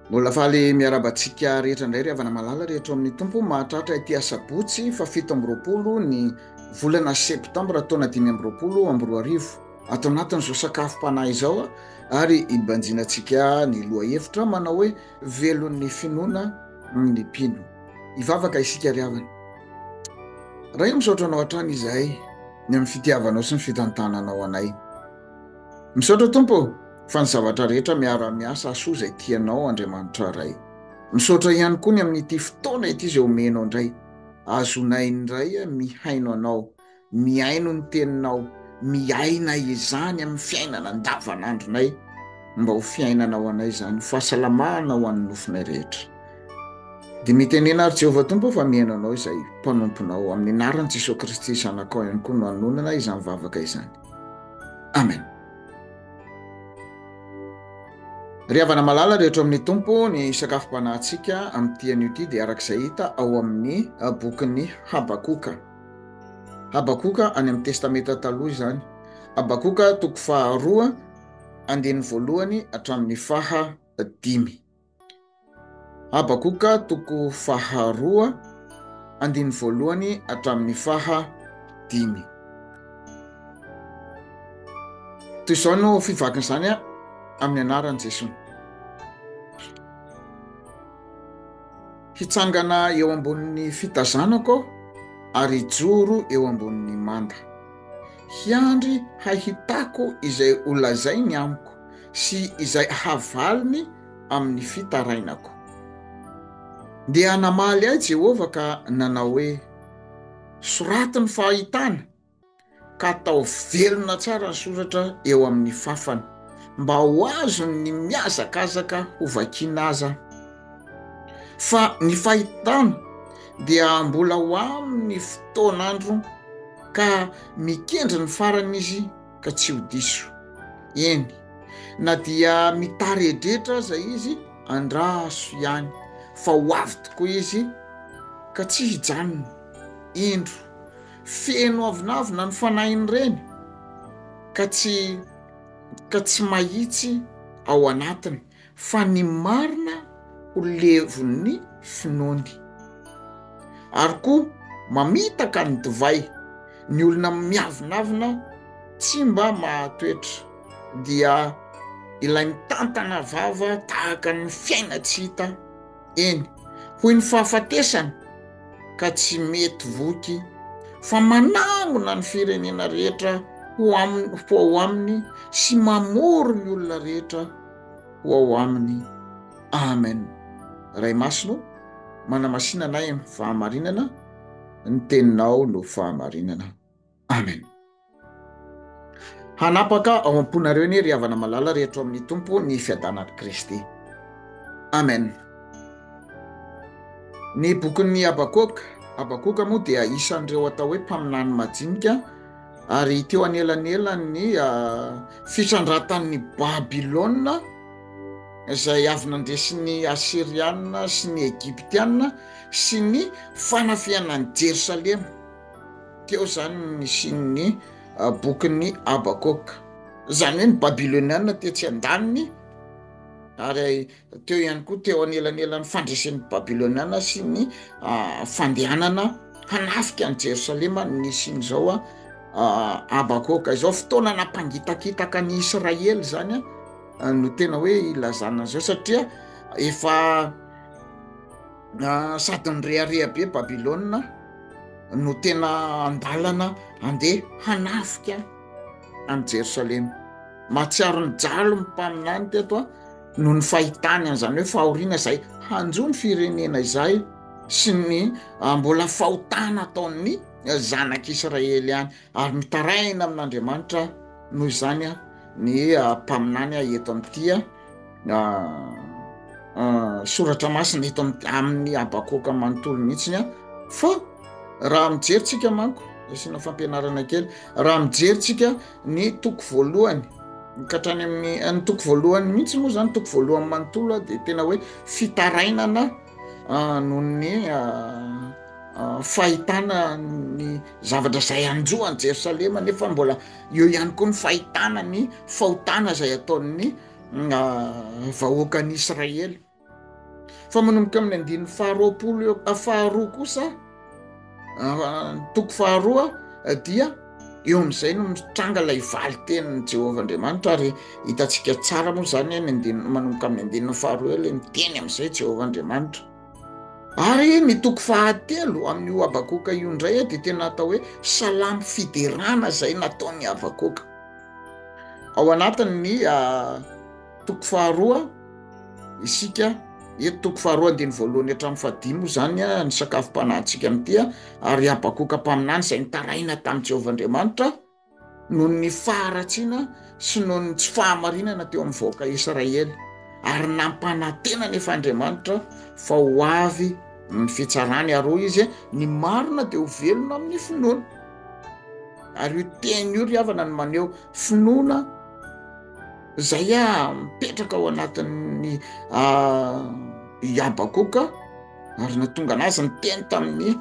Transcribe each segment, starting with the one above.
Mbola faly miarabantsika rehetra indray ry havana malala rehetra amin'ny tompo mahatratra ity asabotsy fa 7 ny volana septambra taona 2024 ato anatin'izao sakafom-panahy izao ary ibanjinantsika ny loha hevitra manao hoe velon'ny finoana ny mpino hivavaka isika ry havana raha io misaotra anao hatrany izahay ny amin'ny fitiavanao sy ny fitantananao anay misaotra tompo fa ny zavatra rehetra miara-miasa asoa izay tianao Andriamanitra ray. Misaotra ihany koa ny amin'ity fotoana ity izay omenao indray. Azonay indray mihaino anao, mihaino ny teninao, miaina izany amin'ny fiainana andavanandronay mba ho fiainanao anay izany, fahasalamana ho an'ny nofinay rehetra. Dia mitenena ary Jehovah Tompo fa mihaino anao izay mpanomponao amin'ny anaran'i Jesosy Kristy zanakao ihany koa no hanonana izany vavaka izany. Amen. Ry havana malala rehetra amin'ny tompo ny sakafom-panahintsika amin'ity anio ity dia arak'izay hita ao amin'ny bokin'ny Habakoka. Habakoka any amin'ny testamenta taloha izany. Habakoka toko 2 andiny voalohany hatramin'ny 5. Habakoka toko 2 andiny voalohany hatramin'ny 5. Toy izao no fivakin'izany amin'ny anaran'i Jesosy. Hitsangana eo ambonin'ny fitazanako ary hijoro eo ambonin'ny manda. Hiandry hahitako izay holazainy amiko sy izay havaliny amin'ny fitarainako. Dia hanamaly ahy Jehovah ka nanao hoe soraty ny fahitana ka atao velona tsara ny soratra eo amin'ny fafana mba ho azo ny miazakazaka ho vakiana aza. Fa ny fahitana dia mbola ho amin'ny fotoan'andro ka mikendry ny farany izy ka tsy ho diso. Eny, na dia mitaredretra aza izy andraso ihany, fa ho avy tokoa izy ka tsy hijanona. Indro feno avinavina ny fanahiny ireny ka tsy mahitsy ao anatiny, fa ny marina ho levon'ny finoany. Ary koa mamitaka ny divay, ny olona miavinavina tsy mba mahatoetra, dia ilay mitantana vava tahaka ny fiaina tsy hita. Eny, hoy ny fahafatesana ka tsy mety voky, fa manangona ny firenena rehetra ho ao aminy sy mamoro ny olona rehetra ho ao aminy. Amen. Ray masino, manamasinanay amin'ny fahamarinana, ny teninao no fahamarinana. Amen. Hanapaka ao am-ponareo ny ry havana malala rehetra amin'ny tompo ny fiadanan'i Kristy. Amen. Ny bokin'ny Habakoka moa dia isan'ireo atao hoe mpaminany majinika ary teo anelanelany fitrandratan'ny Babilôna izay avy nandresy Asiriana sy ny Egyptiana sy ny fanafianan'ny Jerosalema. Teo zany ny bokin'ny Habakoka. Zany hoe ny Babilôniana teo tsy andaniny, ary teo ihany koa teo anelanelan'ny fandresen'ny Babilôniana sy ny fandehanana hanafika ny Jerosalema ny sin'izao Habakoka. Izao fotoana nampangitakitaka ny Israely zany no tena hoe ilazana zao, satria efa sady nyrearea be Babilôna no tena andalana andeha hanafika any Jerosalema. Mahatsiaro ny jalo ny mpaminany teto no ny fahitany an'izany hoe fahoriana izay hanjo ny firenena izay sy ny mbola fahotana ataon'ny zanak'Israely ihany, ary mitaraina amin'Andriamanitra noho izany ny mpaminany eto amin'ity soratra masina eto amin'ny Habakoka manontolo mihitsiny. Fa raha mijeritsika manko, asiana fampianarana kely, raha mijeritsika ny toko voalohany katrany amin'ny toko voalohany mihitsy moa zany, toko voalohany manontolo dia tena hoe fitarainana noho ny fahitana ny zavatra izay anjoan'ny Jerosalema, nefa mbola eo ihany koa ny fahitana ny fahotana izay ataon'ny vahoakan'ny Israely. fa manomboka amin'ny andininy faharoapolo eo faharoa kosa toko faharoa dia eo amin'izay no mitranga ilay valy tenin'ny Jehovah Andriamanitra ary hitantsika tsara moa zany ny andininy manomboka amin'ny andininy faharoa eo le miteny amin'izay Jehovah Andriamanitra. Ary ny toko fahatelo amin'io Habakoka io indray dia tena atao hoe salamy fiderana izay nataon'ny Habakoka. Ao anatin'ny toko faharoa isika eto toko faharoa andiny voalohany hatramin'ny fahadimy zany ny sakafom-panahintsika amin'ity ary Habakoka mpaminany izay nitaraina tamin'i Jehovah Andriamanitra noho ny faharatsiana sy noho ny tsy fahamarinana teo amin'ny vahoaka Israely ary nampanantena nefa Andriamanitra fa ho avy ny fitsarany aroa izy ny marina dia ho velona amin'ny finoana. Ary io teny io ry havana ny maneho finoana izay mipetraka ao anatin'ny Habakoka ary natonga anazy niteny tamin'ny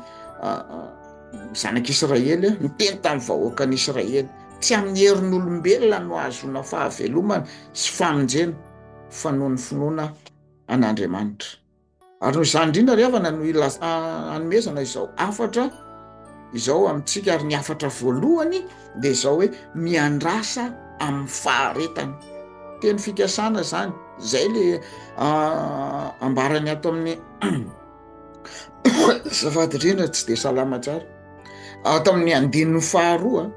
zanak'Israely, niteny tamin'ny vahoakan'ny Israely tsy amin'ny herin'olombelona no ahazoana fahavelomana sy famonjena fa noho ny finoana an'Andriamanitra. Ary noho izany indrindra ry havana no hanomezana izao afatra izao amintsika ary ny afatra voalohany dia izao hoe miandrasa amin'ny faharetana. Teny fikasana zany zay le ambarany ato amin'ny zafady indrindra tsy dia salama tsara ato amin'ny andininy faharoa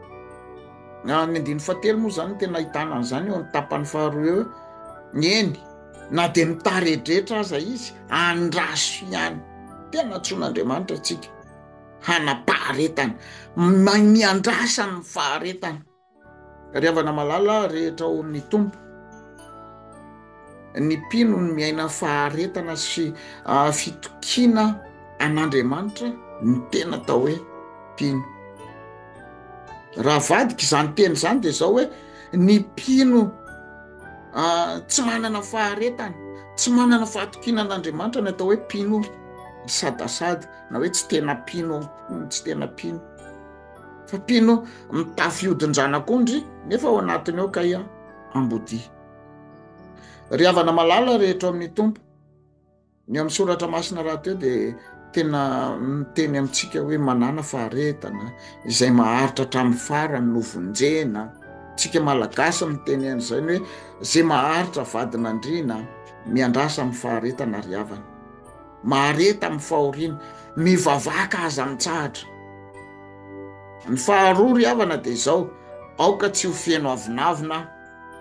ny andininy fahatelo moa zany tena ahitana an'izany eo amin'ny tapany faharoa eo eny na dia mitaredretra aza izy andraso ihany tena antsoin'Andriamanitra atsika hanapaharetana miandrasa ny faharetana. Ry havana malala rehetra ao ny tompo ny mpino ny miaina faharetana sy fitokiana an'Andriamanitra ny tena atao hoe mpino. Raha vadika izany teny izany dia izao hoe ny mpino tsy manana faharetana tsy manana fahatokiana an'Andriamanitra ny atao hoe mpino sadasady na hoe tsy tena mpino fa mpino mitafiodin-janak'ondry nefa ao anatiny ao kay ambody. Ry havana malala rehetra amin'ny tompo ny amin'ny soratra masina raha teo dia tena miteny amintsika hoe manana faharetana izay maharitra hatramin'ny farany no vonjena. Tsika malagasy miteny an'izay hoe izay maharitra vadin'andriana miandrasa amin'ny faharetana ry havana, mahareta amin'ny fahoriana, mivavaka aza mitsahatra. Ny faharoa ry havana dia izao aoka tsy ho feno avinavina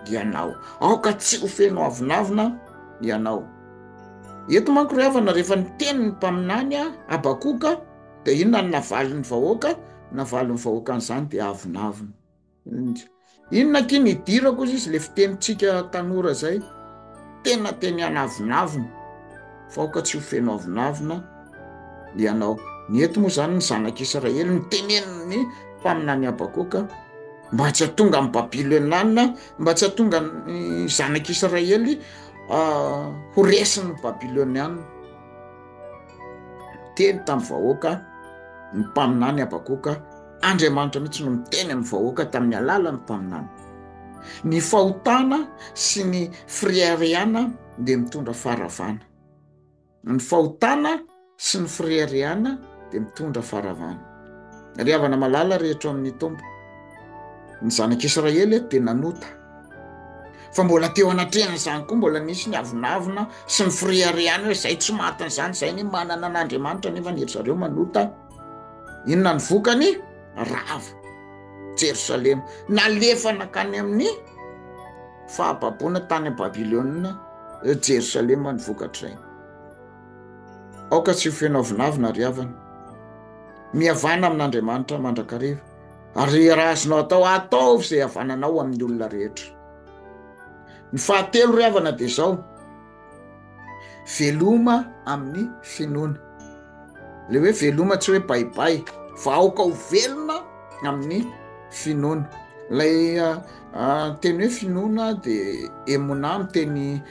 ianao, aoka tsy ho feno avinavina ianao. Eto manko ry havana rehefa niteny ny mpaminany Habakoka dia inona ny navalin'ny vahoaka an'izany dia avinavina. Inona ky ny idirako izy le fitenitsika tanora zay tena teny anavinavina fa aoka tsy ho feno avinavina ianao. Ny eto moa zany ny zanak'Israely niteneniny mpaminany Habakoka mba tsy hatonga amin'ny Babilôniana, mba tsy hatonga ny zanak'Israely ho resin'ny Babilôniana. Teny tamin'ny vahoaka ny mpaminany Habakoka, Andriamanitra mihitsy no miteny amin'ny vahoaka tamin'ny alalan'ny mpaminany. Ny fahotana sy ny firiariana dia mitondra faharavana. Ny fahotana sy ny firiariana dia mitondra faharavana. Ry havana malala rehetra amin'ny tompo ny zanak'Israely dia nanota fa mbola teo anatrehany izany koa mbola nisy ny avinavina sy ny firiariana hoe izay tsy matin'izany izay ny manana an'Andriamanitra nefa ny zareo manota. Inona ny vokany? Rava Jerosalema nalefa nakany amin'ny fahababoana tany Babilôna. Jerosalema ny vokatray. Aoka tsy ho feno avinavina ry havana, mihavana amin'Andriamanitra mandrakariva ary raha azonao atao ataovy izay havananao amin'ny olona rehetra. Ny fahatelo ry havana dia izao veloma amin'ny finoana. Le hoe veloma tsy hoe baibay fa aoka ho velona amin'ny finoana. Lay teny hoe finoana dia emona amin'ny teny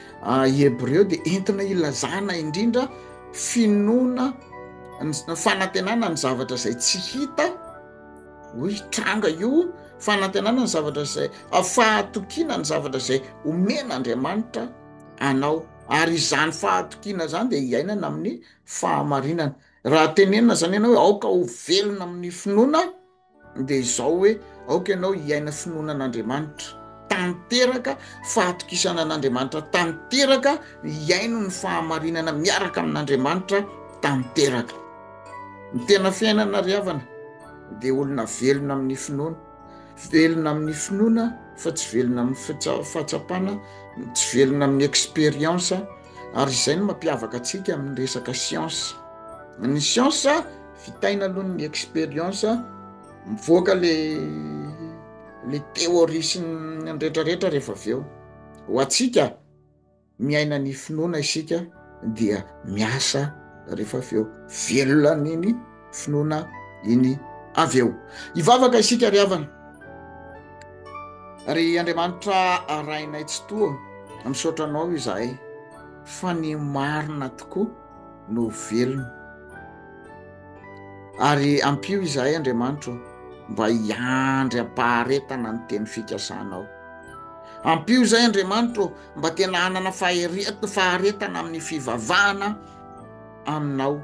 hebreo dia entina ilazana indrindra finoana fanantenana ny zavatra izay tsy hita hoe tranga io, fanantenana ny zavatra izay fahatokiana ny zavatra izay omen'Andriamanitra anao ary izany fahatokiana zany de iainana amin'ny fahamarinana. Raha tenenina zany ianao hoe aoka ho velona amin'ny finoana de izao hoe aoka ianao hiaina finoanan'Andriamanitra tanteraka, fahatokisana an'Andriamanitra tanteraka, hiaino ny fahamarinana miaraka amin'Andriamanitra tanteraka. Ny tena fiainana ry havana de olona velona amin'ny finoana, velona amin'ny finoana fa tsy velona amin'ny fahatsapana, tsy velona amin'ny expérience. Ary izay no mampiavaka antsika amin'ny resaka siansa. Ny siansa vitaina aloha ny expérience, mivoaka le théorie sy ny rehetrarehetra rehefa avy eo. Ho antsika miaina ny finoana isika dia miasa rehefa avy eo, velona n'iny finoana iny avy eo. Hivavaka isika ry havana, ry Andriamanitra arainay tsy toa, misaotranao izahay fa ny marina tokoa no velona. Ary ampio izahay Andriamanitra mba hiandry ampaharetana ny teny fikasanao. Ampio izay Andriamanitra mba tena hanana faharetana amin'ny fivavahana aminao,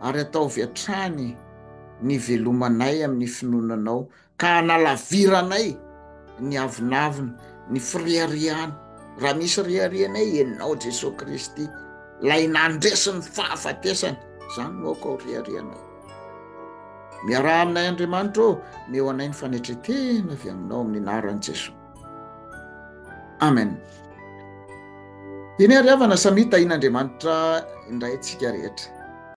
ary ataovy hatrany ny velomanay amin'ny finoananao, ka hanalaviranay ny avinavina, ny firiariana. Raha misy riarianay ianao Jesosy Kristy, lay nandresy ny fahafatesana, zany no aoka ho riarianay. Miaraha aminay Andriamanitra, meo anay ny fanetretena avy aminao amin'ny anaran'i Jesosy. Amen. Iny ry havana, samita in'Andriamanitra indray antsika rehetra.